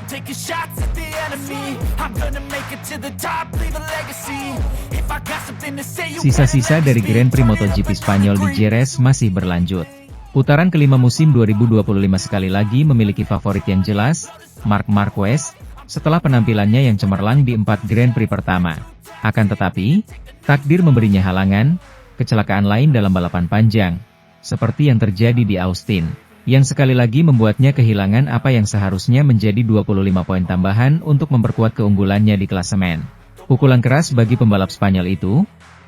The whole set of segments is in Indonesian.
taking shots at the enemy. I'm gonna make it to the top, leave a legacy. If I got something to say, you Sisa-sisa dari Grand Prix MotoGP Spanyol di Jerez masih berlanjut. Putaran kelima musim 2025 sekali lagi memiliki favorit yang jelas, Marc Marquez, setelah penampilannya yang cemerlang di 4 Grand Prix pertama. Akan tetapi, takdir memberinya halangan, kecelakaan lain dalam balapan panjang, seperti yang terjadi di Austin, yang sekali lagi membuatnya kehilangan apa yang seharusnya menjadi 25 poin tambahan untuk memperkuat keunggulannya di klasemen. Pukulan keras bagi pembalap Spanyol itu,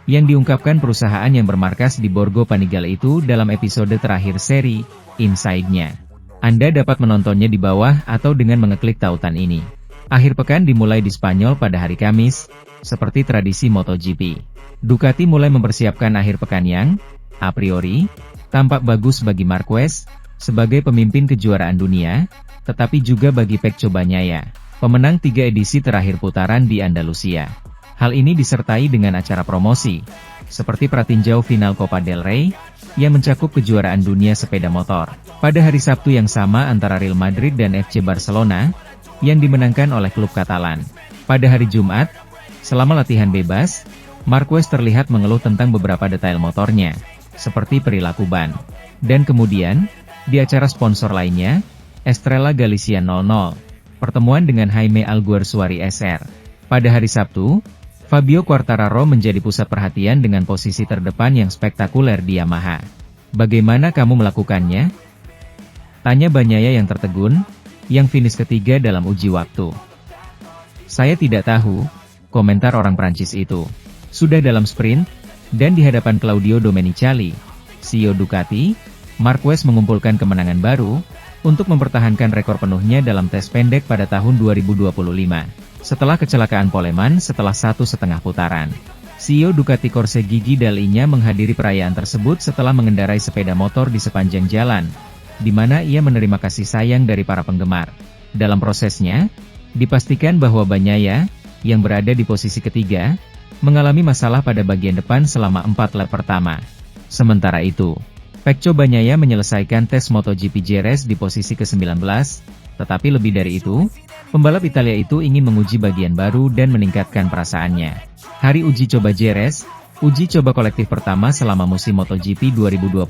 yang diungkapkan perusahaan yang bermarkas di Borgo Panigale itu dalam episode terakhir seri Inside-nya. Anda dapat menontonnya di bawah atau dengan mengeklik tautan ini. Akhir pekan dimulai di Spanyol pada hari Kamis, seperti tradisi MotoGP. Ducati mulai mempersiapkan akhir pekan yang, a priori, tampak bagus bagi Marquez, sebagai pemimpin kejuaraan dunia, tetapi juga bagi Pecco Bagnaia, pemenang 3 edisi terakhir putaran di Andalusia. Hal ini disertai dengan acara promosi, seperti pratinjau final Copa del Rey, yang mencakup kejuaraan dunia sepeda motor. Pada hari Sabtu yang sama antara Real Madrid dan FC Barcelona, yang dimenangkan oleh klub Katalan. Pada hari Jumat, selama latihan bebas, Marquez terlihat mengeluh tentang beberapa detail motornya, seperti perilaku ban. Dan kemudian, di acara sponsor lainnya, Estrella Galicia 00, pertemuan dengan Jaime Alguersuari SR. Pada hari Sabtu, Fabio Quartararo menjadi pusat perhatian dengan posisi terdepan yang spektakuler di Yamaha. Bagaimana kamu melakukannya? Tanya Bagnaia yang tertegun, yang finish ketiga dalam uji waktu. Saya tidak tahu, komentar orang Prancis itu. Sudah dalam sprint, dan di hadapan Claudio Domenicali, CEO Ducati, Marquez mengumpulkan kemenangan baru, untuk mempertahankan rekor penuhnya dalam tes pendek pada tahun 2025. Setelah kecelakaan poleman setelah 1,5 putaran. CEO Ducati Corse Gigi Dalinya menghadiri perayaan tersebut setelah mengendarai sepeda motor di sepanjang jalan, di mana ia menerima kasih sayang dari para penggemar. Dalam prosesnya, dipastikan bahwa Bagnaia, yang berada di posisi ketiga, mengalami masalah pada bagian depan selama 4 lap pertama. Sementara itu, Pecco Bagnaia menyelesaikan tes MotoGP Jerez di posisi ke-19, tetapi lebih dari itu, pembalap Italia itu ingin menguji bagian baru dan meningkatkan perasaannya. Hari uji coba Jerez, uji coba kolektif pertama selama musim MotoGP 2025,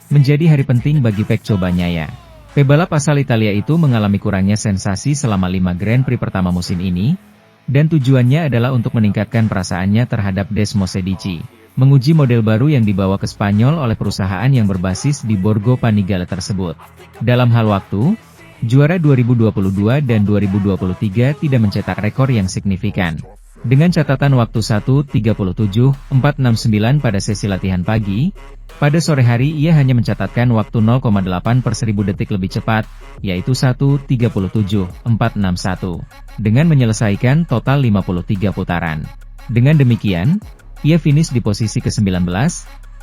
menjadi hari penting bagi Pecco Bagnaia. Pebalap asal Italia itu mengalami kurangnya sensasi selama 5 Grand Prix pertama musim ini, dan tujuannya adalah untuk meningkatkan perasaannya terhadap Desmosedici, menguji model baru yang dibawa ke Spanyol oleh perusahaan yang berbasis di Borgo Panigale tersebut. Dalam hal waktu, juara 2022 dan 2023 tidak mencetak rekor yang signifikan. Dengan catatan waktu 1:37.469 pada sesi latihan pagi, pada sore hari ia hanya mencatatkan waktu 0,8 per 1000 detik lebih cepat, yaitu 1:37.461, dengan menyelesaikan total 53 putaran. Dengan demikian, ia finish di posisi ke-19,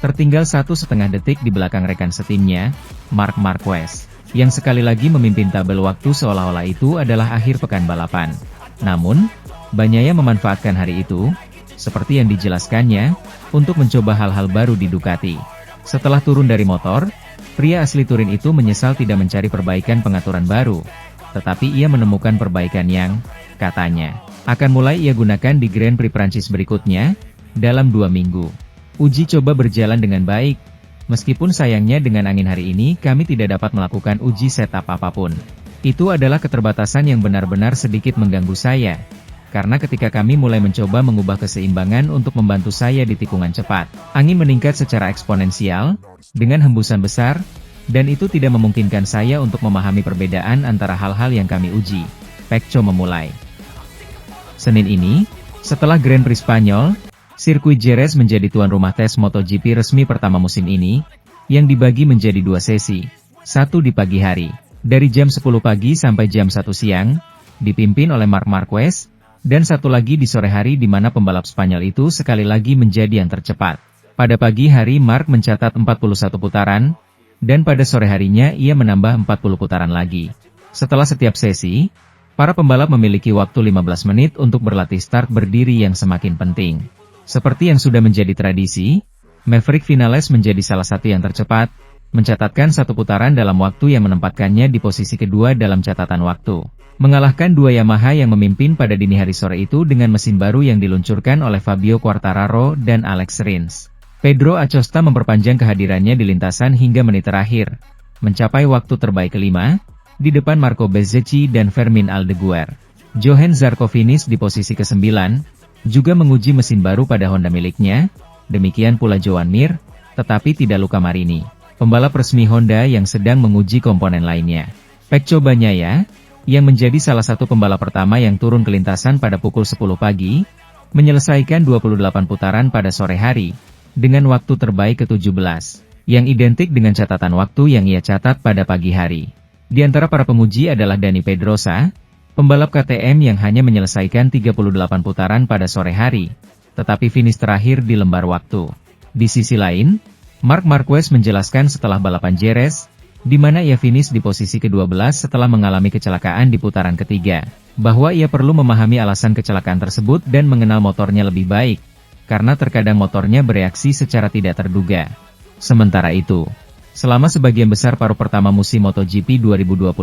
tertinggal 1,5 detik di belakang rekan setimnya, Marc Marquez, yang sekali lagi memimpin tabel waktu seolah-olah itu adalah akhir pekan balapan. Namun, Bagnaia memanfaatkan hari itu, seperti yang dijelaskannya, untuk mencoba hal-hal baru di Ducati. Setelah turun dari motor, pria asli Turin itu menyesal tidak mencari perbaikan pengaturan baru, tetapi ia menemukan perbaikan yang, katanya, akan mulai ia gunakan di Grand Prix Prancis berikutnya, dalam 2 minggu. Uji coba berjalan dengan baik, meskipun sayangnya dengan angin hari ini kami tidak dapat melakukan uji setup apapun. Itu adalah keterbatasan yang benar-benar sedikit mengganggu saya, karena ketika kami mulai mencoba mengubah keseimbangan untuk membantu saya di tikungan cepat, angin meningkat secara eksponensial, dengan hembusan besar, dan itu tidak memungkinkan saya untuk memahami perbedaan antara hal-hal yang kami uji. Pecco memulai. Senin ini, setelah Grand Prix Spanyol, sirkuit Jerez menjadi tuan rumah tes MotoGP resmi pertama musim ini, yang dibagi menjadi 2 sesi, satu di pagi hari, dari jam 10 pagi sampai jam 1 siang, dipimpin oleh Marc Marquez, dan satu lagi di sore hari di mana pembalap Spanyol itu sekali lagi menjadi yang tercepat. Pada pagi hari Marc mencatat 41 putaran, dan pada sore harinya ia menambah 40 putaran lagi. Setelah setiap sesi, para pembalap memiliki waktu 15 menit untuk berlatih start berdiri yang semakin penting. Seperti yang sudah menjadi tradisi, Maverick Vinales menjadi salah satu yang tercepat, mencatatkan satu putaran dalam waktu yang menempatkannya di posisi kedua dalam catatan waktu. Mengalahkan dua Yamaha yang memimpin pada dini hari sore itu dengan mesin baru yang diluncurkan oleh Fabio Quartararo dan Alex Rins. Pedro Acosta memperpanjang kehadirannya di lintasan hingga menit terakhir, mencapai waktu terbaik kelima, di depan Marco Bezzecchi dan Fermin Aldeguer. Johann Zarco finish di posisi ke-9, juga menguji mesin baru pada Honda miliknya, demikian pula Joan Mir, tetapi tidak Luca Marini, pembalap resmi Honda yang sedang menguji komponen lainnya. Pecco Bagnaia, yang menjadi salah satu pembalap pertama yang turun ke lintasan pada pukul 10 pagi, menyelesaikan 28 putaran pada sore hari, dengan waktu terbaik ke-17, yang identik dengan catatan waktu yang ia catat pada pagi hari. Di antara para penguji adalah Dani Pedrosa, pembalap KTM yang hanya menyelesaikan 38 putaran pada sore hari, tetapi finish terakhir di lembar waktu. Di sisi lain, Marc Marquez menjelaskan setelah balapan Jerez, di mana ia finish di posisi ke-12 setelah mengalami kecelakaan di putaran ketiga, bahwa ia perlu memahami alasan kecelakaan tersebut dan mengenal motornya lebih baik, karena terkadang motornya bereaksi secara tidak terduga. Sementara itu, selama sebagian besar paruh pertama musim MotoGP 2025,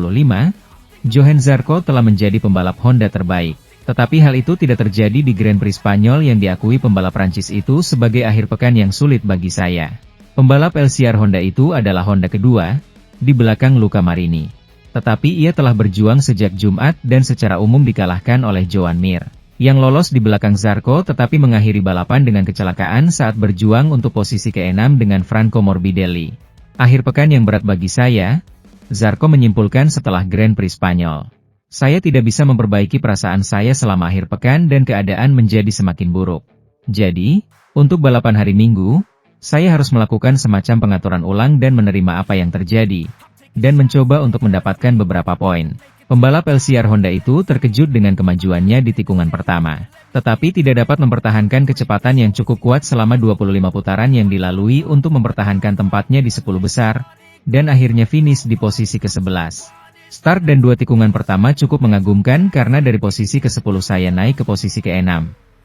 Johann Zarco telah menjadi pembalap Honda terbaik. Tetapi hal itu tidak terjadi di Grand Prix Spanyol yang diakui pembalap Prancis itu sebagai akhir pekan yang sulit bagi saya. Pembalap LCR Honda itu adalah Honda kedua, di belakang Luca Marini. Tetapi ia telah berjuang sejak Jumat dan secara umum dikalahkan oleh Joan Mir, yang lolos di belakang Zarco tetapi mengakhiri balapan dengan kecelakaan saat berjuang untuk posisi ke-6 dengan Franco Morbidelli. Akhir pekan yang berat bagi saya, Zarco menyimpulkan setelah Grand Prix Spanyol. Saya tidak bisa memperbaiki perasaan saya selama akhir pekan dan keadaan menjadi semakin buruk. Jadi, untuk balapan hari Minggu, saya harus melakukan semacam pengaturan ulang dan menerima apa yang terjadi, dan mencoba untuk mendapatkan beberapa poin. Pembalap LCR Honda itu terkejut dengan kemajuannya di tikungan pertama, tetapi tidak dapat mempertahankan kecepatan yang cukup kuat selama 25 putaran yang dilalui untuk mempertahankan tempatnya di 10 besar, dan akhirnya finish di posisi ke-11. Start dan 2 tikungan pertama cukup mengagumkan karena dari posisi ke-10 saya naik ke posisi ke-6,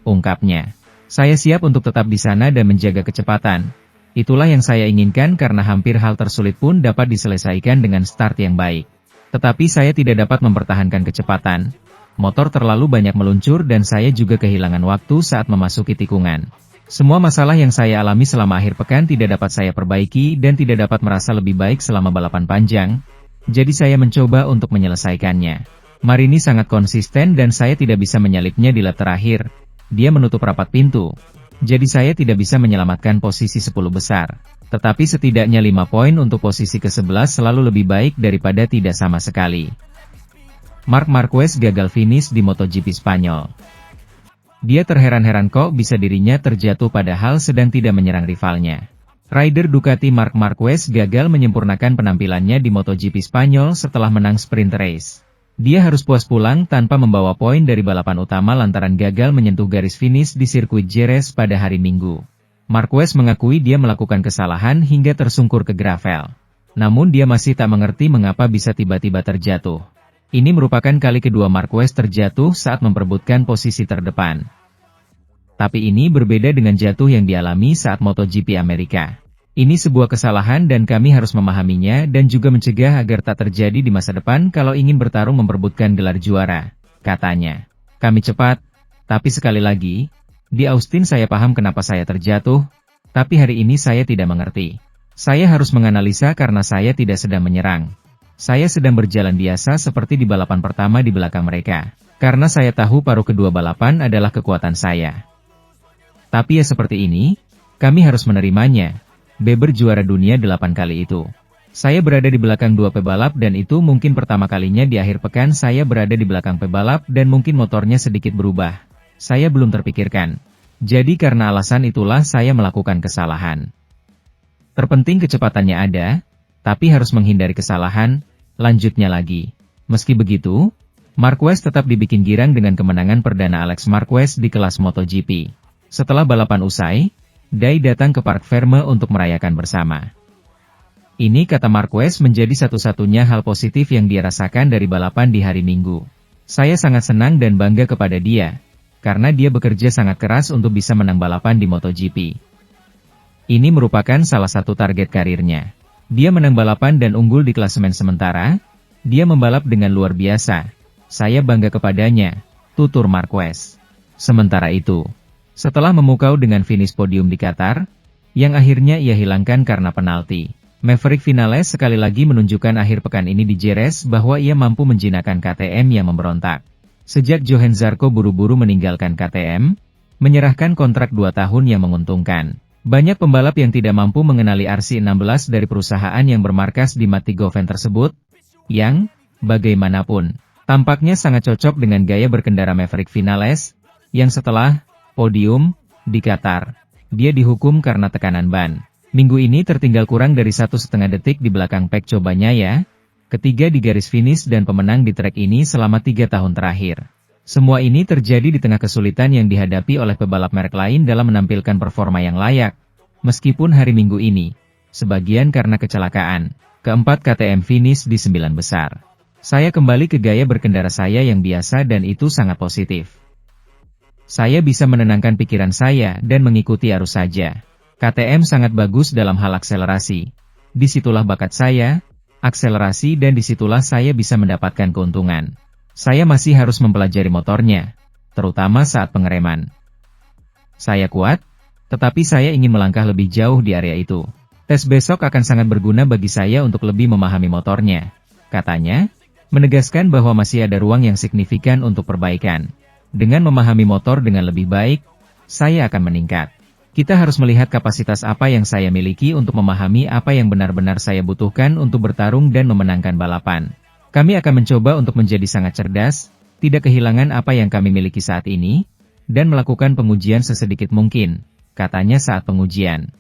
ungkapnya. Saya siap untuk tetap di sana dan menjaga kecepatan. Itulah yang saya inginkan karena hampir hal tersulit pun dapat diselesaikan dengan start yang baik. Tetapi saya tidak dapat mempertahankan kecepatan. Motor terlalu banyak meluncur dan saya juga kehilangan waktu saat memasuki tikungan. Semua masalah yang saya alami selama akhir pekan tidak dapat saya perbaiki dan tidak dapat merasa lebih baik selama balapan panjang. Jadi saya mencoba untuk menyelesaikannya. Marini sangat konsisten dan saya tidak bisa menyalipnya di lap terakhir. Dia menutup rapat pintu. Jadi saya tidak bisa menyelamatkan posisi 10 besar. Tetapi setidaknya 5 poin untuk posisi ke-11 selalu lebih baik daripada tidak sama sekali. Marc Marquez gagal finish di MotoGP Spanyol. Dia terheran-heran kok bisa dirinya terjatuh padahal sedang tidak menyerang rivalnya. Rider Ducati Marc Marquez gagal menyempurnakan penampilannya di MotoGP Spanyol setelah menang sprint race. Dia harus puas pulang tanpa membawa poin dari balapan utama lantaran gagal menyentuh garis finish di sirkuit Jerez pada hari Minggu. Marquez mengakui dia melakukan kesalahan hingga tersungkur ke gravel. Namun dia masih tak mengerti mengapa bisa tiba-tiba terjatuh. Ini merupakan kali kedua Marquez terjatuh saat memperebutkan posisi terdepan. Tapi ini berbeda dengan jatuh yang dialami saat MotoGP Amerika. Ini sebuah kesalahan dan kami harus memahaminya dan juga mencegah agar tak terjadi di masa depan kalau ingin bertarung memperebutkan gelar juara, katanya. Kami cepat, tapi sekali lagi, di Austin saya paham kenapa saya terjatuh, tapi hari ini saya tidak mengerti. Saya harus menganalisa karena saya tidak sedang menyerang. Saya sedang berjalan biasa seperti di balapan pertama di belakang mereka. Karena saya tahu paruh kedua balapan adalah kekuatan saya. Tapi ya seperti ini, kami harus menerimanya. Beber juara dunia 8 kali itu. Saya berada di belakang 2 pebalap dan itu mungkin pertama kalinya di akhir pekan saya berada di belakang pebalap dan mungkin motornya sedikit berubah. Saya belum terpikirkan. Jadi karena alasan itulah saya melakukan kesalahan. Terpenting kecepatannya ada, tapi harus menghindari kesalahan, lanjutnya lagi. Meski begitu, Marquez tetap dibikin girang dengan kemenangan perdana Alex Marquez di kelas MotoGP. Setelah balapan usai, Dai datang ke Parc Ferme untuk merayakan bersama. Ini kata Marquez menjadi satu-satunya hal positif yang dia rasakan dari balapan di hari Minggu. Saya sangat senang dan bangga kepada dia, karena dia bekerja sangat keras untuk bisa menang balapan di MotoGP. Ini merupakan salah satu target karirnya. Dia menang balapan dan unggul di klasemen sementara. Dia membalap dengan luar biasa. Saya bangga kepadanya, tutur Marquez. Sementara itu, setelah memukau dengan finish podium di Qatar, yang akhirnya ia hilangkan karena penalti, Maverick Vinales sekali lagi menunjukkan akhir pekan ini di Jerez bahwa ia mampu menjinakkan KTM yang memberontak. Sejak Johann Zarco buru-buru meninggalkan KTM, menyerahkan kontrak 2 tahun yang menguntungkan. Banyak pembalap yang tidak mampu mengenali RC16 dari perusahaan yang bermarkas di Matigoven tersebut, yang, bagaimanapun, tampaknya sangat cocok dengan gaya berkendara Maverick Vinales, yang setelah podium di Qatar, dia dihukum karena tekanan ban. Minggu ini tertinggal kurang dari 1,5 detik di belakang Pecco Bagnaia, ketiga di garis finish dan pemenang di trek ini selama 3 tahun terakhir. Semua ini terjadi di tengah kesulitan yang dihadapi oleh pebalap merek lain dalam menampilkan performa yang layak. Meskipun hari Minggu ini, sebagian karena kecelakaan, keempat KTM finish di 9 besar. Saya kembali ke gaya berkendara saya yang biasa dan itu sangat positif. Saya bisa menenangkan pikiran saya dan mengikuti arus saja. KTM sangat bagus dalam hal akselerasi. Disitulah bakat saya, akselerasi dan disitulah saya bisa mendapatkan keuntungan. Saya masih harus mempelajari motornya, terutama saat pengereman. Saya kuat, tetapi saya ingin melangkah lebih jauh di area itu. Tes besok akan sangat berguna bagi saya untuk lebih memahami motornya, katanya, menegaskan bahwa masih ada ruang yang signifikan untuk perbaikan. Dengan memahami motor dengan lebih baik, saya akan meningkat. Kita harus melihat kapasitas apa yang saya miliki untuk memahami apa yang benar-benar saya butuhkan untuk bertarung dan memenangkan balapan. Kami akan mencoba untuk menjadi sangat cerdas, tidak kehilangan apa yang kami miliki saat ini, dan melakukan pengujian sesedikit mungkin, katanya saat pengujian.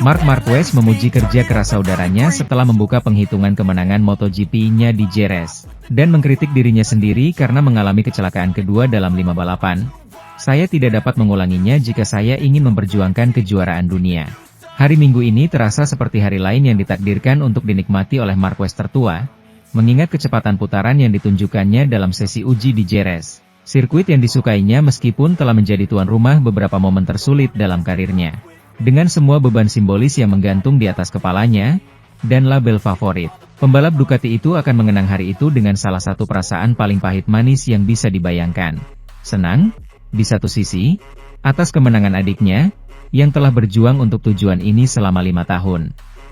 Marc Marquez memuji kerja keras saudaranya setelah membuka penghitungan kemenangan MotoGP-nya di Jerez, dan mengkritik dirinya sendiri karena mengalami kecelakaan kedua dalam 5 balapan. Saya tidak dapat mengulanginya jika saya ingin memperjuangkan kejuaraan dunia. Hari Minggu ini terasa seperti hari lain yang ditakdirkan untuk dinikmati oleh Marquez tertua, mengingat kecepatan putaran yang ditunjukkannya dalam sesi uji di Jerez, sirkuit yang disukainya meskipun telah menjadi tuan rumah beberapa momen tersulit dalam karirnya. Dengan semua beban simbolis yang menggantung di atas kepalanya, dan label favorit, pembalap Ducati itu akan mengenang hari itu dengan salah satu perasaan paling pahit manis yang bisa dibayangkan. Senang, di satu sisi, atas kemenangan adiknya, yang telah berjuang untuk tujuan ini selama 5 tahun,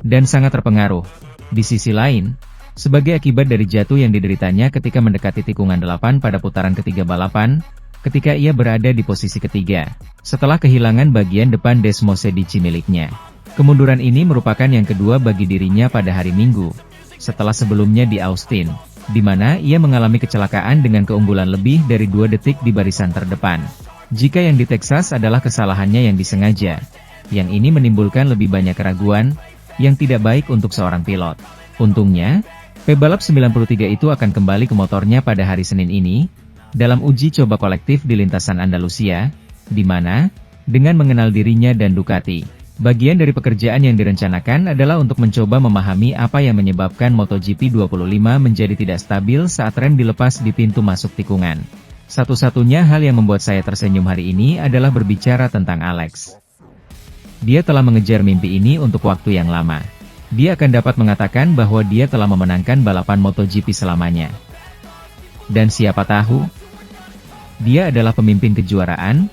dan sangat terpengaruh. Di sisi lain, sebagai akibat dari jatuh yang dideritanya ketika mendekati tikungan 8 pada putaran ketiga balapan, ketika ia berada di posisi ketiga, setelah kehilangan bagian depan Desmos Sedici miliknya. Kemunduran ini merupakan yang kedua bagi dirinya pada hari Minggu, setelah sebelumnya di Austin, di mana ia mengalami kecelakaan dengan keunggulan lebih dari 2 detik di barisan terdepan. Jika yang di Texas adalah kesalahannya yang disengaja, yang ini menimbulkan lebih banyak keraguan, yang tidak baik untuk seorang pilot. Untungnya, pebalap 93 itu akan kembali ke motornya pada hari Senin ini, dalam uji coba kolektif di lintasan Andalusia, di mana, dengan mengenal dirinya dan Ducati, bagian dari pekerjaan yang direncanakan adalah untuk mencoba memahami apa yang menyebabkan MotoGP 25 menjadi tidak stabil saat rem dilepas di pintu masuk tikungan. Satu-satunya hal yang membuat saya tersenyum hari ini adalah berbicara tentang Alex. Dia telah mengejar mimpi ini untuk waktu yang lama. Dia akan dapat mengatakan bahwa dia telah memenangkan balapan MotoGP selamanya. Dan siapa tahu, dia adalah pemimpin kejuaraan,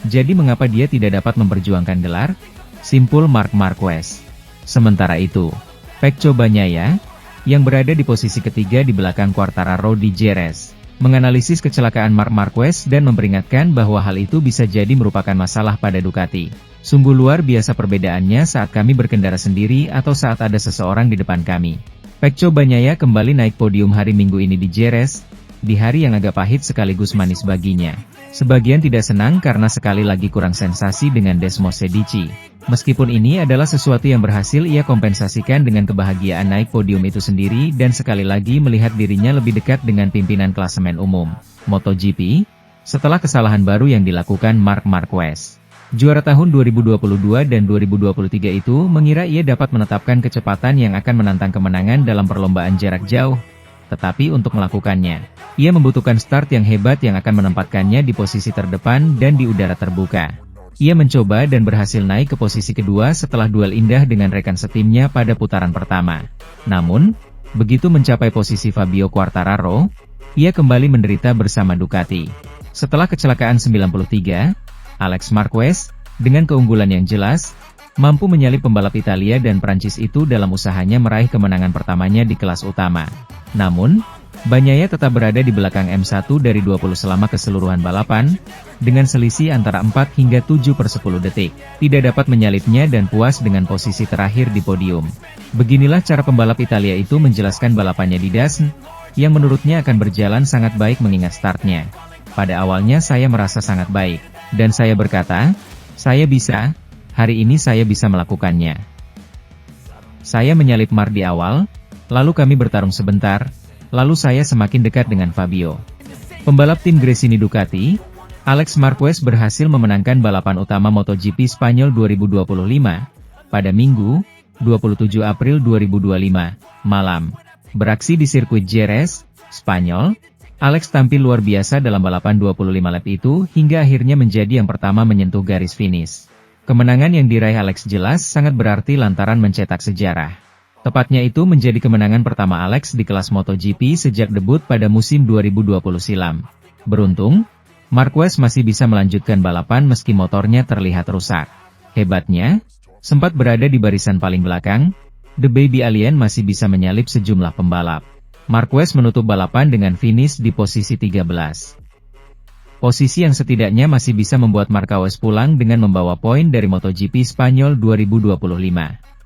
jadi mengapa dia tidak dapat memperjuangkan gelar? Simpul Marc Marquez. Sementara itu, Pecco Bagnaia, yang berada di posisi ketiga di belakang Quartararo di Jerez, menganalisis kecelakaan Marc Marquez dan memperingatkan bahwa hal itu bisa jadi merupakan masalah pada Ducati. Sungguh luar biasa perbedaannya saat kami berkendara sendiri atau saat ada seseorang di depan kami. Pecco Bagnaia kembali naik podium hari Minggu ini di Jerez, di hari yang agak pahit sekaligus manis baginya. Sebagian tidak senang karena sekali lagi kurang sensasi dengan Desmos Sedici. Meskipun ini adalah sesuatu yang berhasil ia kompensasikan dengan kebahagiaan naik podium itu sendiri dan sekali lagi melihat dirinya lebih dekat dengan pimpinan klasemen umum MotoGP, setelah kesalahan baru yang dilakukan Marc Marquez. Juara tahun 2022 dan 2023 itu mengira ia dapat menetapkan kecepatan yang akan menantang kemenangan dalam perlombaan jarak jauh. Tetapi untuk melakukannya, ia membutuhkan start yang hebat yang akan menempatkannya di posisi terdepan dan di udara terbuka. Ia mencoba dan berhasil naik ke posisi kedua setelah duel indah dengan rekan setimnya pada putaran pertama. Namun, begitu mencapai posisi Fabio Quartararo, ia kembali menderita bersama Ducati. Setelah kecelakaan 93, Alex Marquez, dengan keunggulan yang jelas, mampu menyalip pembalap Italia dan Prancis itu dalam usahanya meraih kemenangan pertamanya di kelas utama. Namun, Bagnaia tetap berada di belakang M1 dari 20 selama keseluruhan balapan, dengan selisih antara 4 hingga 7/10 detik. Tidak dapat menyalipnya dan puas dengan posisi terakhir di podium. Beginilah cara pembalap Italia itu menjelaskan balapannya di Dazn, yang menurutnya akan berjalan sangat baik mengingat startnya. Pada awalnya saya merasa sangat baik, dan saya berkata, saya bisa, hari ini saya bisa melakukannya. Saya menyalip Mark di awal, lalu kami bertarung sebentar, lalu saya semakin dekat dengan Fabio. Pembalap tim Gresini Ducati, Alex Marquez berhasil memenangkan balapan utama MotoGP Spanyol 2025, pada Minggu, 27 April 2025, malam. Beraksi di sirkuit Jerez, Spanyol, Alex tampil luar biasa dalam balapan 25 lap itu hingga akhirnya menjadi yang pertama menyentuh garis finish. Kemenangan yang diraih Alex jelas sangat berarti lantaran mencetak sejarah. Tepatnya itu menjadi kemenangan pertama Alex di kelas MotoGP sejak debut pada musim 2020 silam. Beruntung, Marquez masih bisa melanjutkan balapan meski motornya terlihat rusak. Hebatnya, sempat berada di barisan paling belakang, The Baby Alien masih bisa menyalip sejumlah pembalap. Marquez menutup balapan dengan finish di posisi 13. Posisi yang setidaknya masih bisa membuat Marquez pulang dengan membawa poin dari MotoGP Spanyol 2025.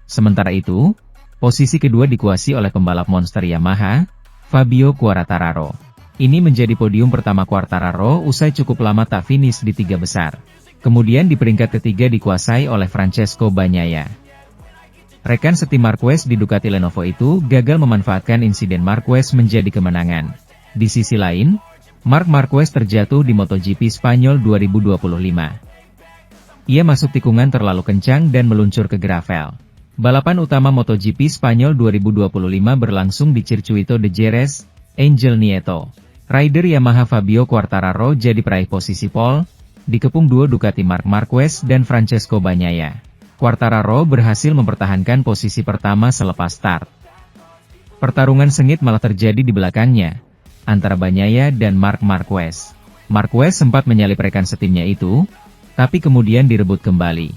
Sementara itu, posisi kedua dikuasai oleh pembalap monster Yamaha, Fabio Quartararo. Ini menjadi podium pertama Quartararo usai cukup lama tak finish di 3 besar. Kemudian di peringkat ketiga dikuasai oleh Francesco Bagnaia. Rekan setim Marquez di Ducati Lenovo itu gagal memanfaatkan insiden Marquez menjadi kemenangan. Di sisi lain, Marc Marquez terjatuh di MotoGP Spanyol 2025. Ia masuk tikungan terlalu kencang dan meluncur ke gravel. Balapan utama MotoGP Spanyol 2025 berlangsung di Circuito de Jerez, Angel Nieto. Rider Yamaha Fabio Quartararo jadi peraih posisi pole, dikepung duo Ducati Marc Marquez dan Francesco Bagnaia. Quartararo berhasil mempertahankan posisi pertama selepas start. Pertarungan sengit malah terjadi di belakangnya, antara Bagnaia dan Marc Marquez. Marquez sempat menyalip rekan setimnya itu, tapi kemudian direbut kembali.